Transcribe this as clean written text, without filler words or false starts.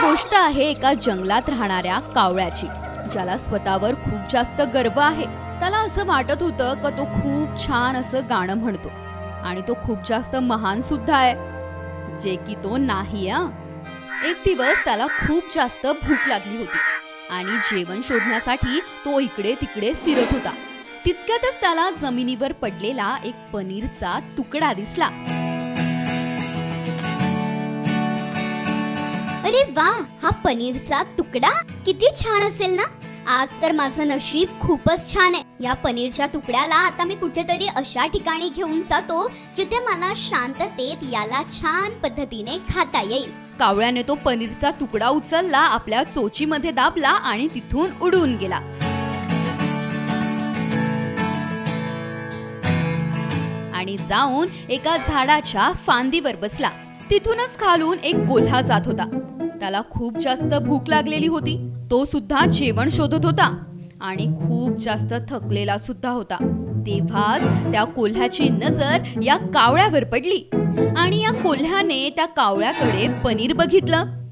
गोष्ट आहे एका जंगलात राहणाऱ्या कावळ्याची, ज्याला स्वतःवर खूप जास्त गर्व आहे. त्याला असं वाटत होतं का तो खूप छान असं गाणं म्हणतो आणि तो खूप जास्त महान सुद्धा आहे, जे की तो नाही. एक दिवस त्याला खूप जास्त भूक लागली होती आणि जेवण शोधण्यासाठी तो इकडे तिकडे फिरत होता. तितक्यातच त्याला जमिनीवर पडलेला एक पनीरचा तुकडा दिसला. अरे वा, हा पनीरचा तुकडा किती छान असेल ना. आज तर माझं नशीब खूपच छान आहे. या पनीरच्या तुकड्याला आता मी कुठेतरी अशा ठिकाणी घेऊन जातो जिथे मला शांततेत याला छान पद्धतीने खाता येईल. कावळ्याने तो पनीरचा तुकडा उचलला, आपल्या चोचीमध्ये दाबला आणि तिथून उडून गेला. आणि जाऊन एका झाडाच्या फांदीवर बसला. तिथूनच खालून एक कोल्हा जात होता. त्याला खूप जास्त भूक लागलेली होती. तो सुद्धा जेवण शोधत होता आणि खूप जास्त थकलेला सुद्धा होता. तेव्हाच त्या कोल्ह्याची नजर या कावळ्यावर पडली आणि या कोल्ह्याने त्या कावळ्याकडे पनीर बघितलं